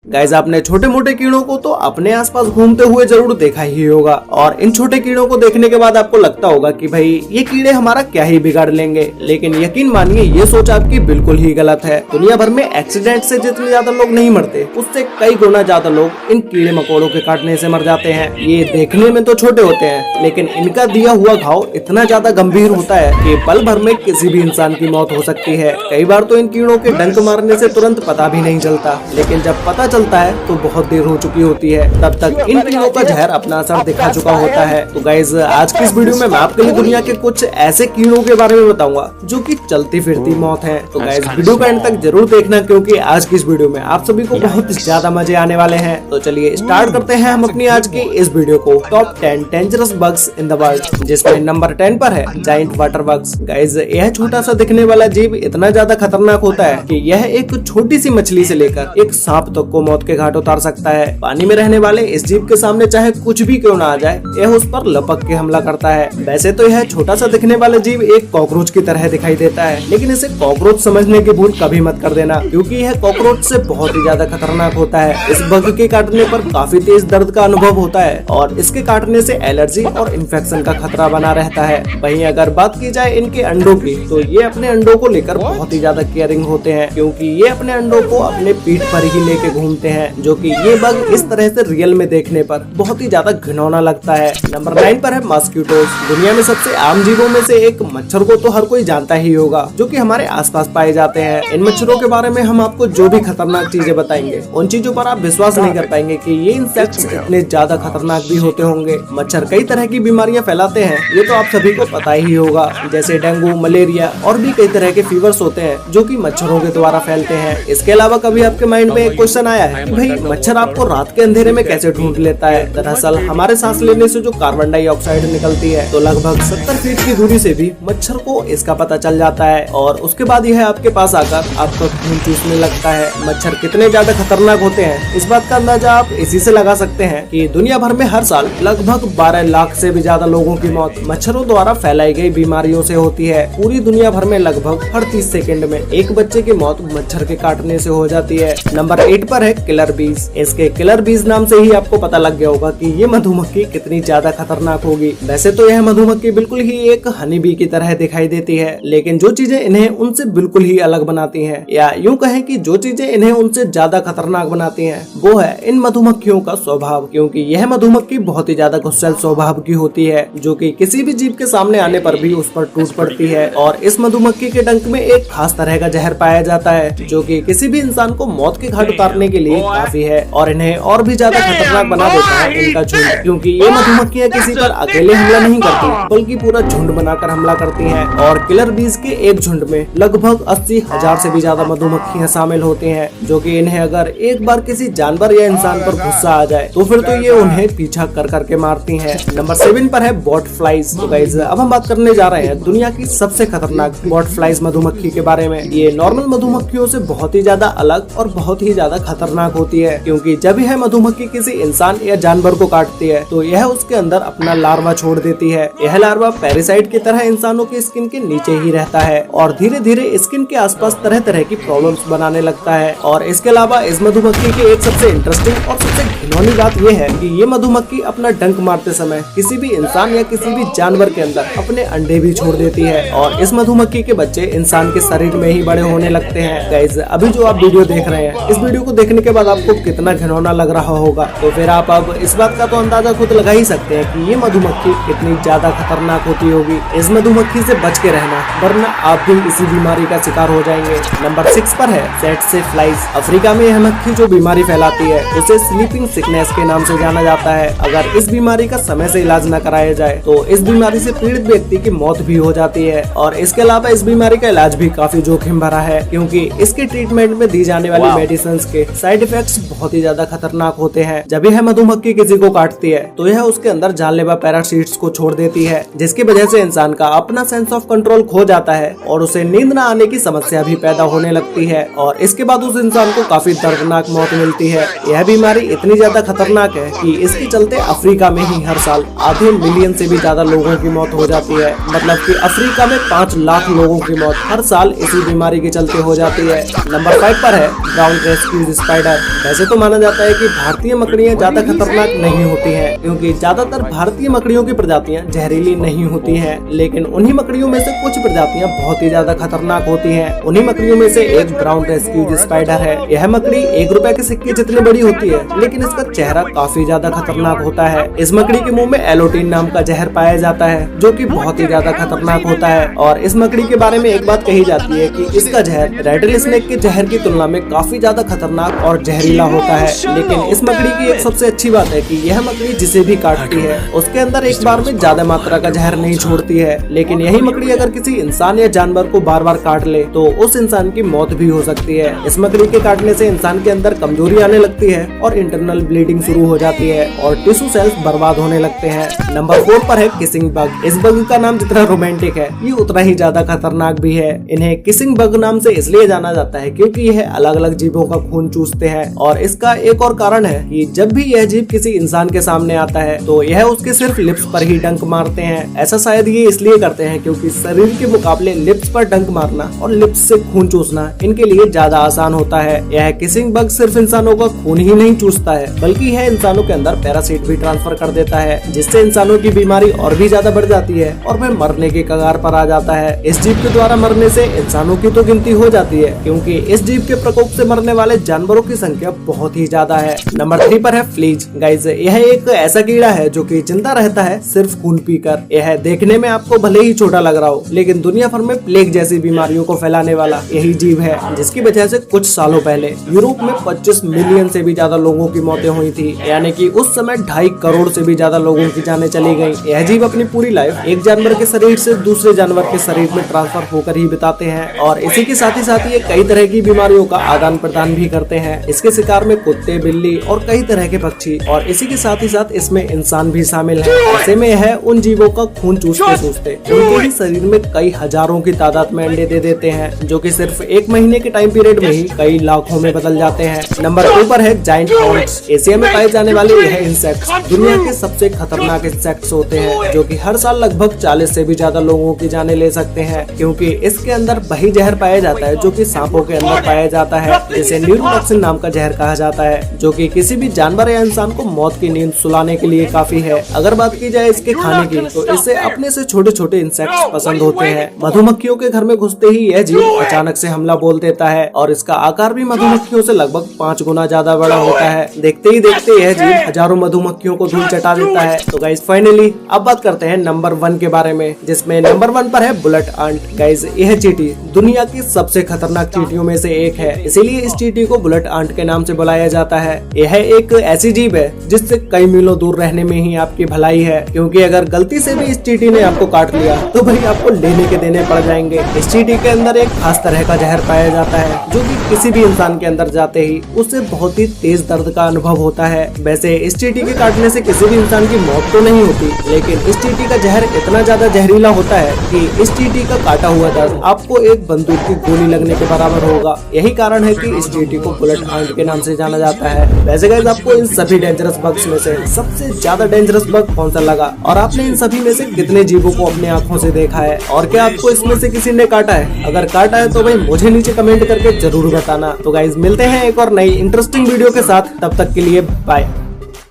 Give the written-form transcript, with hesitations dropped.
Guys, आपने छोटे मोटे कीड़ों को तो अपने आसपास घूमते हुए जरूर देखा ही होगा और इन छोटे कीड़ों को देखने के बाद आपको लगता होगा कि भाई ये कीड़े हमारा क्या ही बिगाड़ लेंगे। लेकिन यकीन मानिए ये सोच आपकी बिल्कुल ही गलत है। दुनिया भर में एक्सीडेंट से जितने ज्यादा लोग नहीं मरते उससे कई गुना ज्यादा लोग इन कीड़े मकोड़ों के काटने से मर जाते हैं। ये देखने में तो छोटे होते हैं लेकिन इनका दिया हुआ घाव इतना ज्यादा गंभीर होता है कि पल भर में किसी भी इंसान की मौत हो सकती है। कई बार तो इन कीड़ों के डंक मारने से तुरंत पता भी नहीं चलता, लेकिन जब पता चलता है तो बहुत देर हो चुकी होती है। तब तक इन कीड़ों का जहर अपना असर दिखा चुका होता है। तो गाइज, आज की इस वीडियो में मैं आपके लिए दुनिया के कुछ ऐसे कीड़ों के बारे में बताऊंगा जो कि चलती फिरती मौत है। तो गाइज, वीडियो का एंड तक जरूर देखना क्योंकि आज की इस वीडियो में आप सभी को बहुत ज्यादा मजे आने वाले हैं। तो चलिए स्टार्ट करते हैं हम अपनी आज की इस वीडियो को। Top 10 dangerous bugs in the world, जिसमें नंबर 10 पर है जायंट वाटर बग्स। गाइज, यह छोटा सा दिखने वाला जीव इतना ज्यादा खतरनाक होता है कि यह एक छोटी सी मछली से लेकर एक सांप तक को मौत के घाट उतार सकता है। पानी में रहने वाले इस जीव के सामने चाहे कुछ भी क्यों ना आ जाए, यह उस पर लपक के हमला करता है। वैसे तो यह छोटा सा दिखने वाला जीव एक कॉकरोच की तरह दिखाई देता है, लेकिन इसे कॉकरोच समझने की भूल कभी मत कर देना क्योंकि यह कॉकरोच से बहुत ही ज्यादा खतरनाक होता है। इस बग के काटने पर काफी तेज दर्द का अनुभव होता है और इसके काटने से एलर्जी और इन्फेक्शन का खतरा बना रहता है। वहीं अगर बात की जाए इनके अंडों की, तो ये अपने अंडों को लेकर बहुत ही ज्यादा केयरिंग होते हैं क्योंकि ये अपने अंडों को अपने पीठ पर ही लेके घूमते हैं, जो कि ये बग इस तरह से रियल में देखने पर बहुत ही ज्यादा घिनौना लगता है। नंबर 9 पर है मॉस्किटोज। दुनिया में सबसे आम जीवों में से एक मच्छर को तो हर कोई जानता ही होगा, जो कि हमारे आसपास पाए जाते हैं। इन मच्छरों के बारे में हम आपको जो भी खतरनाक चीजें बताएंगे उन चीजों पर आप विश्वास नहीं कर पाएंगे कि ये इंसेक्ट्स इतने ज्यादा खतरनाक भी होते होंगे। मच्छर कई तरह की बीमारियां फैलाते हैं, ये तो आप सभी को पता ही होगा, जैसे डेंगू, मलेरिया और भी कई तरह के फीवर्स होते हैं जो कि मच्छरों के द्वारा फैलते हैं। इसके अलावा कभी आपके माइंड में एक क्वेश्चन आया है कि भाई मच्छर आपको रात के अंधेरे में कैसे ढूंढ लेता है? दरअसल हमारे सांस लेने से जो कार्बन डाइऑक्साइड निकलती है, तो लगभग 70 फीट की दूरी से भी मच्छर को इसका पता चल जाता है और उसके बाद यह आपके पास आकर आपका खून चूसने लगता है। मच्छर कितने ज्यादा खतरनाक होते हैं इस बात का अंदाजा आप इसी से लगा सकते हैं कि दुनिया भर में हर साल लगभग 12 लाख से भी ज्यादा लोगों की मौत मच्छरों द्वारा फैलाई गई बीमारियों से होती है। पूरी दुनिया भर में लगभग हर 30 सेकंड में एक बच्चे की मौत मच्छर के काटने से हो जाती है। नंबर 8 पर है किलर बीज। इसके किलर बीज नाम से ही आपको पता लग गया होगा कि ये मधुमक्खी कितनी ज्यादा खतरनाक होगी। वैसे तो यह मधुमक्खी बिल्कुल ही एक हनी बी की तरह दिखाई देती है, लेकिन जो चीजें इन्हें उनसे बिल्कुल ही अलग बनाती हैं, या यूं कहें कि जो चीजें इन्हें उनसे ज्यादा खतरनाक बनाती हैं, वो है इन मधुमक्खियों का स्वभाव। क्योंकि यह मधुमक्खी बहुत ही ज्यादा गुस्सैल स्वभाव की होती है, जो कि किसी भी जीव के सामने आने पर भी उस पर टूट पड़ती है। और इस मधुमक्खी के डंक में एक खास तरह का जहर पाया जाता है जो कि किसी भी इंसान को मौत के घाट उतारने के लिए काफी है और इन्हें और भी ज्यादा खतरनाक बना देता है इनका झुंड, क्योंकि ये मधुमक्खियां किसी पर अकेले हमला नहीं करती बल्कि पूरा झुंड बनाकर हमला करती हैं। और किलर बीज के एक झुंड में लगभग 80,000 से भी ज्यादा मधुमक्खियां शामिल होती हैं, जो कि इन्हें अगर एक बार किसी जानवर या इंसान पर गुस्सा आ जाए तो फिर तो ये उन्हें पीछा कर करके मारती हैं। नंबर 7 पर है बॉट फ्लाइज। तो गाइस, अब हम बात करने जा रहे हैं दुनिया की सबसे खतरनाक बॉट फ्लाइज मधुमक्खी के बारे में। ये नॉर्मल मधुमक्खियों से बहुत ही ज्यादा अलग और बहुत ही ज्यादा खतरनाक होती है, क्योंकि जब यह मधुमक्खी किसी इंसान या जानवर को काटती है तो यह उसके अंदर अपना लार्वा छोड़ देती है। यह लार्वा पैरासाइट की तरह इंसानों की स्किन के नीचे ही रहता है और धीरे धीरे स्किन के आसपास तरह तरह की प्रॉब्लम्स बनाने लगता है। और इसके अलावा इस मधुमक्खी की एक सबसे इंटरेस्टिंग और सबसे घिनौनी बात यह है कि ये मधुमक्खी अपना डंक मारते समय किसी भी इंसान या किसी भी जानवर के अंदर अपने अंडे भी छोड़ देती है और इस मधुमक्खी के बच्चे इंसान के शरीर में ही बड़े होने लगते हैं। गाइस, अभी जो आप वीडियो देख रहे हैं, इस वीडियो को देखने के बाद आपको कितना घिनौना लग रहा होगा, तो फिर आप अब इस बात का तो अंदाजा खुद लगा ही सकते हैं कि ये मधुमक्खी कितनी ज्यादा खतरनाक होती होगी। इस मधुमक्खी से बच के रहना, वरना आप भी इसी बीमारी का शिकार हो जाएंगे। नंबर 6 पर है सेट्से फ्लाइज। अफ्रीका में यह मक्खी जो बीमारी फैलाती है उसे स्लीपिंग सिकनेस के नाम से जाना जाता है। अगर इस बीमारी का समय से इलाज न कराया जाए तो इस बीमारी से पीड़ित व्यक्ति की मौत भी हो जाती है। और इसके अलावा इस बीमारी का इलाज भी काफी जोखिम भरा है, क्योंकि इसके ट्रीटमेंट में दी जाने वाली मेडिसिन के साइड इफेक्ट्स बहुत ही ज्यादा खतरनाक होते हैं। जब यह मधुमक्खी किसी को काटती है तो यह उसके अंदर जानलेवा पैरासाइट्स को छोड़ देती है, जिसकी वजह से इंसान का अपना सेंस ऑफ कंट्रोल खो जाता है और उसे नींद न आने की समस्या भी पैदा होने लगती है और इसके बाद उस इंसान को काफी दर्दनाक मौत मिलती है। यह बीमारी इतनी ज्यादा खतरनाक है कि इसके चलते अफ्रीका में ही हर साल आधे मिलियन से भी ज्यादा लोगों की मौत हो जाती है। मतलब कि अफ्रीका में 5 लाख लोगों की मौत हर साल इसी बीमारी के चलते हो जाती है। नंबर 5 पर है ब्राउन रेस्क्यूज स्पाइडर। वैसे तो माना जाता है कि भारतीय मकड़ियाँ ज्यादा खतरनाक नहीं होती हैं, क्योंकि ज्यादातर भारतीय मकड़ियों की प्रजातियां जहरीली नहीं होती हैं, लेकिन उन्हीं मकड़ियों में से कुछ प्रजातियां बहुत ही ज्यादा खतरनाक होती हैं। उन्हीं मकड़ियों में से एक ब्राउन रेस्क्यूज स्पाइडर है। यह मकड़ी 1 रुपए के सिक्के जितनी बड़ी होती है, लेकिन इसका चेहरा काफी ज्यादा खतरनाक होता है। इस मकड़ी के मुंह में एलोटीन नाम का जहर पाया जाता है, जो कि बहुत ही ज्यादा खतरनाक होता है। और इस मकड़ी के बारे में एक बात कही जाती है कि इसका जहर रेडल स्नेक के जहर की तुलना में काफी ज्यादा खतरनाक और जहरीला होता है। लेकिन इस मकड़ी की एक सबसे अच्छी बात है कि यह मकड़ी जिसे भी काटती है उसके अंदर एक बार में ज्यादा मात्रा का जहर नहीं छोड़ती है। लेकिन यही मकड़ी अगर किसी इंसान या जानवर को बार बार काट ले तो उस इंसान की मौत भी हो सकती है। इस मकड़ी के काटने से इंसान के अंदर कमजोरी आने लगती है और इंटरनल ब्लीडिंग शुरू हो जाती है और टिश्यू सेल्स बर्बाद होने लगते हैं। नंबर 4 पर है किसिंग बग। इस बग का नाम जितना रोमांटिक है, ये उतना ही ज्यादा खतरनाक भी है। इन्हें किसिंग बग नाम से इसलिए जाना जाता है क्योंकि यह अलग अलग जीवों का खून चूसते हैं। और इसका एक और कारण है कि जब भी यह जीव किसी इंसान के सामने आता है तो यह उसके सिर्फ लिप्स पर ही डंक मारते हैं। ऐसा शायद ये इसलिए करते हैं क्योंकि शरीर के मुकाबले लिप्स पर डंक मारना और लिप्स से खून चूसना इनके लिए ज्यादा आसान होता है। यह किसिंग बग सिर्फ इंसानों का खून ही नहीं चूसता है, बल्कि यह इंसानों के अंदर पैरासाइट भी ट्रांसफर कर देता है, जिससे इंसानों की बीमारी और भी ज्यादा बढ़ जाती है और वह मरने के कगार पर आ जाता है। इस जीव के द्वारा मरने से इंसानों की तो गिनती हो जाती है, क्योंकि इस जीव के प्रकोप से मरने वाले जानवरों की संख्या बहुत ही ज्यादा है। नंबर 3 पर है फ्लीज। गाइस, यह एक ऐसा कीड़ा है जो कि जिंदा रहता है सिर्फ खून पीकर। यह देखने में आपको भले ही छोटा लग रहा हो, लेकिन दुनिया भर में प्लेग जैसी बीमारियों को फैलाने वाला यही जीव है, जिसकी वजह से कुछ सालों पहले यूरोप में 25 मिलियन से भी ज्यादा लोगों की मौतें हुई थी। यानी कि उस समय 2.5 करोड़ से भी ज्यादा लोगों की जानें चली गयी। यह जीव अपनी पूरी लाइफ एक जानवर के शरीर से दूसरे जानवर के शरीर में ट्रांसफर होकर ही बिताते हैं और इसी के साथ ही ये कई तरह की बीमारियों का आदान प्रदान भी करते हैं। इसके शिकार में कुत्ते, बिल्ली और कई तरह के पक्षी और इसी के साथ इसमें इंसान भी शामिल है। ऐसे में है उन जीवों का खून चूसते उनके ही शरीर में कई हजारों की तादाद में अंडे दे देते हैं, जो कि सिर्फ 1 महीने के टाइम पीरियड में ही कई लाखों में बदल जाते हैं। नंबर 2 पर है जायंट हॉर्न्स। एशिया में पाए जाने वाले यह इंसेक्ट्स दुनिया के सबसे खतरनाक इंसेक्ट्स होते हैं, जो कि हर साल लगभग 40 से भी ज्यादा लोगों की जानें ले सकते हैं, क्योंकि इसके अंदर वही जहर पाया जाता है जो कि सांपों के अंदर पाया जाता है, जिसे न्यूरोटॉक्सिन नाम का जहर कहा जाता है, जो कि किसी भी जानवर या इंसान को मौत की नींद सुलाने के लिए काफी है। अगर बात की जाए इसके खाने की तो इसे अपने से छोटे छोटे इंसेक्ट्स पसंद होते हैं। मधुमक्खियों के घर में घुसते ही यह जीव अचानक से हमला बोल देता है और इसका आकार भी मधुमक्खियों से लगभग 5 गुना ज्यादा बड़ा होता है। देखते ही देखते यह जीव हजारों मधुमक्खियों को धूल चटा देता है। तो गाइस, फाइनली अब बात करते हैं नंबर 1 के बारे में, जिसमें नंबर 1 पर है बुलेट आंट। गाइस, यह चींटी दुनिया की सबसे खतरनाक चींटियों में से एक है, इसीलिए इस चींटी को बुलेट आंट के नाम से बुलाया जाता है। यह एक ऐसी जीव है जिससे कई मीलों दूर रहने में ही आपकी भलाई है, क्योंकि अगर गलती से भी इस चींटी ने आपको काट लिया तो भाई आपको लेने के देने पड़ जाएंगे। इस चींटी के अंदर एक खास तरह का जहर पाया जाता है, जो कि किसी भी इंसान के अंदर जाते ही उससे बहुत ही तेज दर्द का अनुभव होता है। वैसे इस चींटी के काटने से किसी भी इंसान की मौत तो नहीं होती, लेकिन इस चींटी का जहर इतना ज्यादा जहरीला होता है कि इस चींटी का काटा हुआ दर्द आपको एक बंदूक की गोली लगने के बराबर होगा। यही कारण है कि इस चींटी को बुलेट आंट के नाम से जाना जाता है। वैसे गाइस, आपको इन सभी डेंजरस बग्स में से सबसे ज्यादा डेंजरस बग कौन सा लगा और आपने इन सभी में से कितने जीवों को अपने आंखों से देखा है, और क्या आपको इसमें से किसी ने काटा है? अगर काटा है तो भाई मुझे नीचे कमेंट करके जरूर बताना। तो गाइस, मिलते हैं एक और नई इंटरेस्टिंग वीडियो के साथ, तब तक के लिए बाय।